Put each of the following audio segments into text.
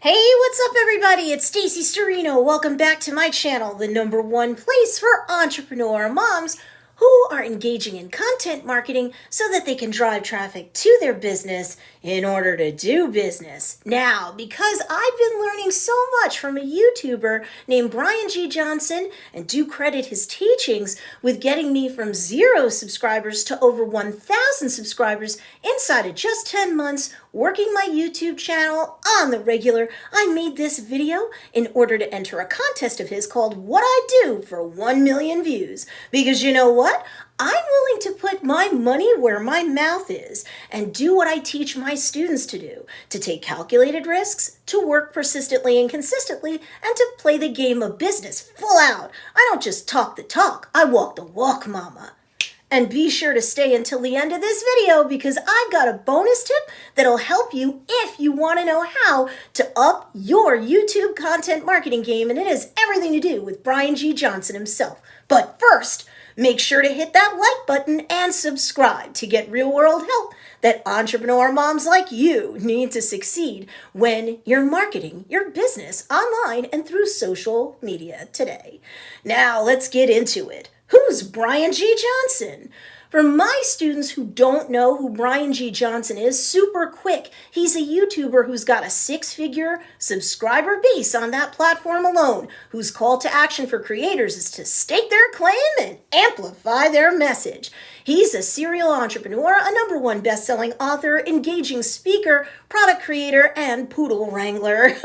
Hey, what's up everybody? It's Stacey Storino. Welcome back to my channel, the #1 place for entrepreneur moms who are engaging in content marketing so that they can drive traffic to their business in order to do business. Now, because I've been learning so much from a YouTuber named Brian G. Johnson, and do credit his teachings with getting me from 0 subscribers to over 1,000 subscribers inside of just 10 months, working my YouTube channel on the regular, I made this video in order to enter a contest of his called What I Do for 1 million views. Because you know what? I'm willing to put my money where my mouth is and do what I teach my students to do, to take calculated risks, to work persistently and consistently, and to play the game of business full out. I don't just talk the talk, I walk the walk, mama. And be sure to stay until the end of this video because I've got a bonus tip that'll help you if you want to know how to up your YouTube content marketing game, and it has everything to do with Brian G. Johnson himself. But first, make sure to hit that like button and subscribe to get real-world help that entrepreneur moms like you need to succeed when you're marketing your business online and through social media today. Now, let's get into it. Who's Brian G. Johnson? For my students who don't know who Brian G. Johnson is, super quick, he's a YouTuber who's got a 6-figure subscriber base on that platform alone, whose call to action for creators is to stake their claim and amplify their message. He's a serial entrepreneur, a #1 best-selling author, engaging speaker, product creator, and poodle wrangler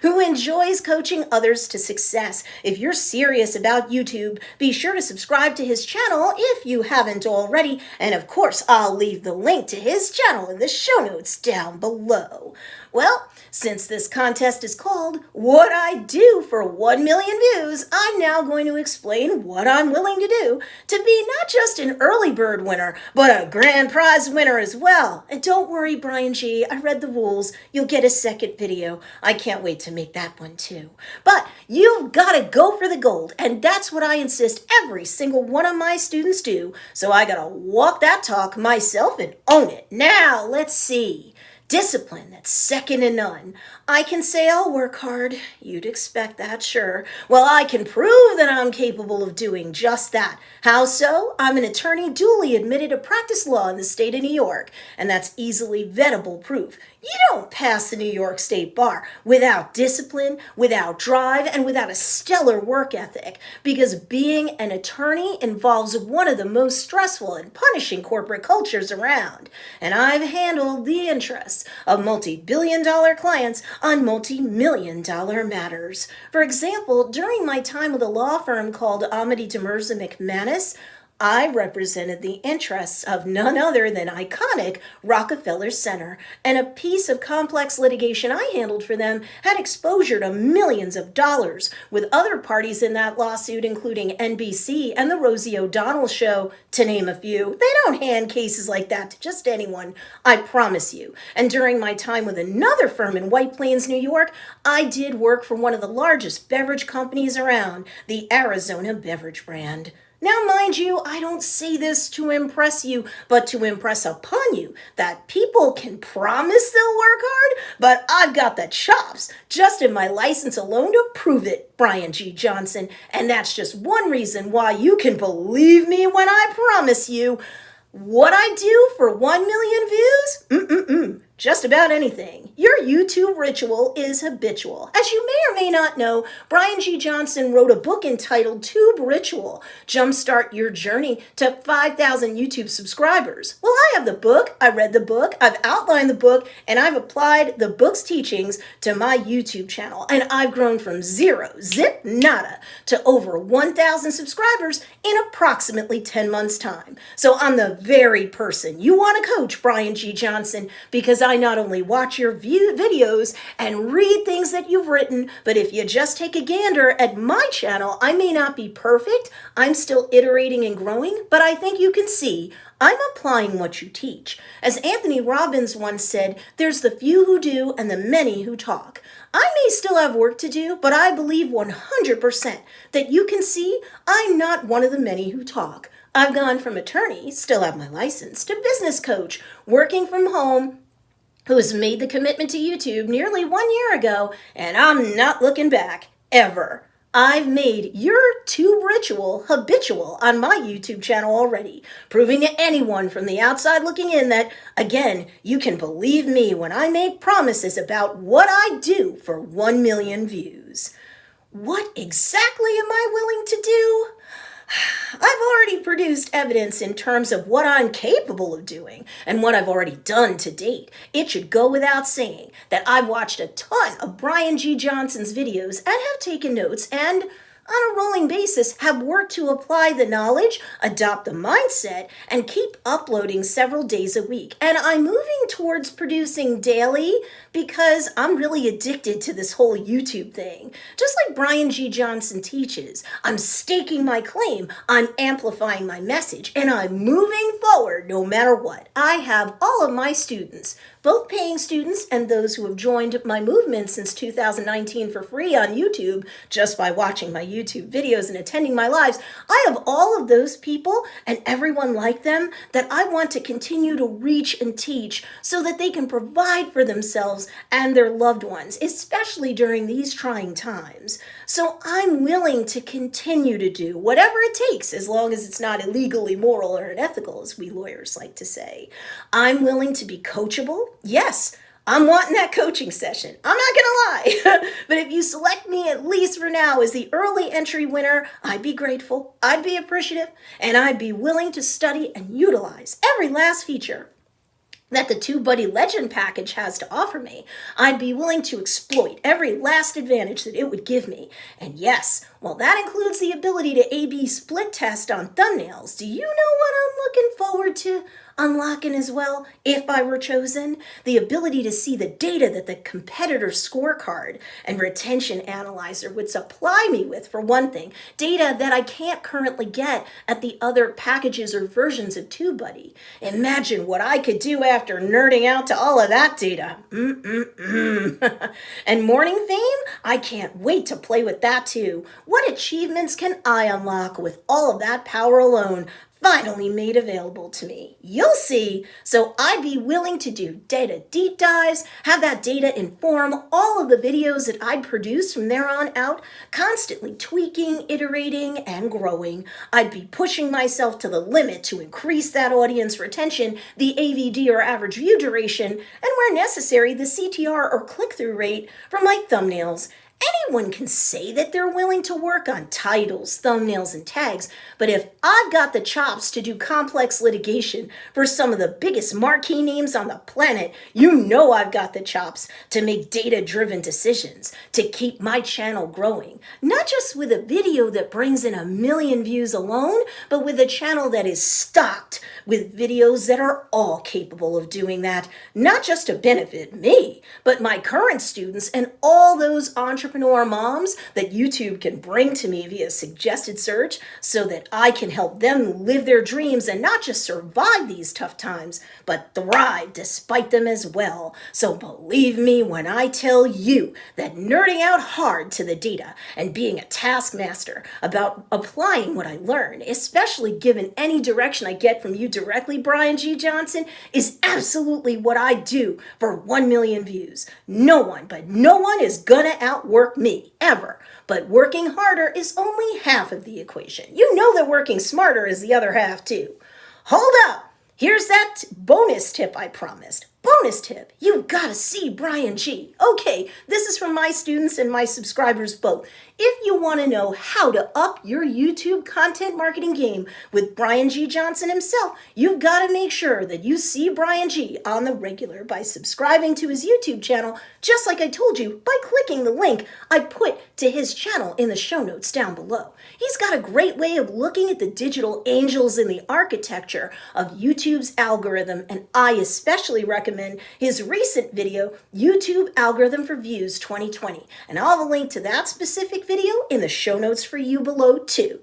who enjoys coaching others to success. If you're serious about YouTube, be sure to subscribe to his channel if you haven't already. And of course, I'll leave the link to his channel in the show notes down below. Well, since this contest is called What I Do for 1 million views, I'm now going to explain what I'm willing to do to be not just an early bird winner, but a grand prize winner as well. And don't worry, Brian G., I read the rules. You'll get a second video. I can't wait to make that one too. But you've got to go for the gold, and that's what I insist every single one of my students do. So I got to walk that talk myself and own it. Now, let's see. Discipline, that's second to none. I can say I'll work hard. You'd expect that, sure. Well, I can prove that I'm capable of doing just that. How so? I'm an attorney duly admitted to practice law in the state of New York, and that's easily vettable proof. You don't pass the New York State Bar without discipline, without drive, and without a stellar work ethic, because being an attorney involves one of the most stressful and punishing corporate cultures around. And I've handled the interests of multi-billion-dollar clients on multi-million-dollar matters. For example, during my time with a law firm called Amity Demerza McManus, I represented the interests of none other than iconic Rockefeller Center, and a piece of complex litigation I handled for them had exposure to millions of dollars, with other parties in that lawsuit including NBC and The Rosie O'Donnell Show, to name a few. They don't hand cases like that to just anyone, I promise you. And during my time with another firm in White Plains, New York, I did work for one of the largest beverage companies around, the Arizona beverage brand. Now, mind you, I don't say this to impress you, but to impress upon you that people can promise they'll work hard, but I've got the chops, just in my license alone, to prove it, Brian G. Johnson. And that's just one reason why you can believe me when I promise you what I do for 1 million views? Just about anything. Your YouTube ritual is habitual. As you may or may not know, Brian G. Johnson wrote a book entitled Tube Ritual, Jumpstart Your Journey to 5,000 YouTube Subscribers. Well, I have the book, I read the book, I've outlined the book, and I've applied the book's teachings to my YouTube channel. And I've grown from 0, zip, nada, to over 1,000 subscribers in approximately 10 months' time. So I'm the very person you want to coach, Brian G. Johnson, because I not only watch your videos and read things that you've written, but if you just take a gander at my channel, I may not be perfect. I'm still iterating and growing, but I think you can see I'm applying what you teach. As Anthony Robbins once said, there's the few who do and the many who talk. I may still have work to do, but I believe 100% that you can see I'm not one of the many who talk. I've gone from attorney, still have my license, to business coach, working from home, who has made the commitment to YouTube nearly 1 year ago, and I'm not looking back, ever. I've made your tube ritual habitual on my YouTube channel already, proving to anyone from the outside looking in that, again, you can believe me when I make promises about what I do for 1 million views. What exactly am I willing to do? I've already produced evidence in terms of what I'm capable of doing and what I've already done to date. It should go without saying that I've watched a ton of Brian G. Johnson's videos and have taken notes and, on a rolling basis, have worked to apply the knowledge, adopt the mindset, and keep uploading several days a week. And I'm moving towards producing daily because I'm really addicted to this whole YouTube thing. Just like Brian G. Johnson teaches, I'm staking my claim, I'm amplifying my message, and I'm moving forward no matter what. I have all of my students, both paying students and those who have joined my movement since 2019 for free on YouTube just by watching my YouTube videos and attending my lives. I have all of those people and everyone like them that I want to continue to reach and teach so that they can provide for themselves and their loved ones, especially during these trying times. So I'm willing to continue to do whatever it takes, as long as it's not illegal, immoral, or unethical, as we lawyers like to say. I'm willing to be coachable. Yes, I'm wanting that coaching session. I'm not gonna lie. But if you select me, at least for now, as the early entry winner, I'd be grateful, I'd be appreciative, and I'd be willing to study and utilize every last feature that the TubeBuddy Legend package has to offer me. I'd be willing to exploit every last advantage that it would give me. And yes, while that includes the ability to A/B split test on thumbnails, do you know what I'm looking forward to unlocking as well, if I were chosen? The ability to see the data that the competitor scorecard and retention analyzer would supply me with, for one thing, data that I can't currently get at the other packages or versions of TubeBuddy. Imagine what I could do after nerding out to all of that data. And morning fame? I can't wait to play with that too. What achievements can I unlock with all of that power alone finally made available to me? You'll see. So I'd be willing to do data deep dives, have that data inform all of the videos that I'd produce from there on out, constantly tweaking, iterating, and growing. I'd be pushing myself to the limit to increase that audience retention, the AVD or average view duration, and where necessary, the CTR or click-through rate for my thumbnails. Anyone can say that they're willing to work on titles, thumbnails, and tags, but if I've got the chops to do complex litigation for some of the biggest marquee names on the planet, you know I've got the chops to make data-driven decisions, to keep my channel growing. Not just with a video that brings in 1 million views alone, but with a channel that is stocked with videos that are all capable of doing that, not just to benefit me, but my current students and all those entrepreneur moms that YouTube can bring to me via suggested search so that I can help them live their dreams and not just survive these tough times, but thrive despite them as well. So believe me when I tell you that nerding out hard to the data and being a taskmaster about applying what I learn, especially given any direction I get from you directly, Brian G. Johnson, is absolutely what I do for 1 million views. No one, but no one is gonna outwork me, ever. But working harder is only half of the equation. You know that working smarter is the other half too. Hold up! Here's that bonus tip I promised. Bonus tip, you've got to see Brian G. Okay, this is from my students and my subscribers both. If you want to know how to up your YouTube content marketing game with Brian G. Johnson himself, you've got to make sure that you see Brian G. on the regular by subscribing to his YouTube channel, just like I told you, by clicking the link I put to his channel in the show notes down below. He's got a great way of looking at the digital angels in the architecture of YouTube's algorithm, and I especially recommend his recent video, YouTube Algorithm for Views 2020. And I'll have a link to that specific video in the show notes for you below too.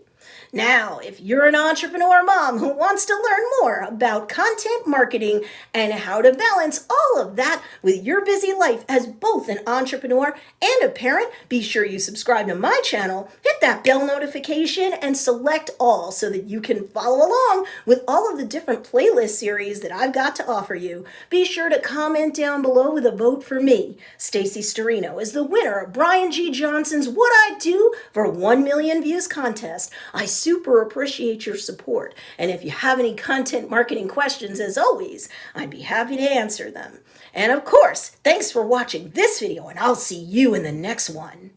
Now, if you're an entrepreneur mom who wants to learn more about content marketing and how to balance all of that with your busy life as both an entrepreneur and a parent, be sure you subscribe to my channel, hit that bell notification, and select all so that you can follow along with all of the different playlist series that I've got to offer you. Be sure to comment down below with a vote for me, Stacey Storino, as the winner of Brian G. Johnson's What I Do for 1 Million Views contest. I super appreciate your support, and if you have any content marketing questions, as always, I'd be happy to answer them. And of course, thanks for watching this video, and I'll see you in the next one.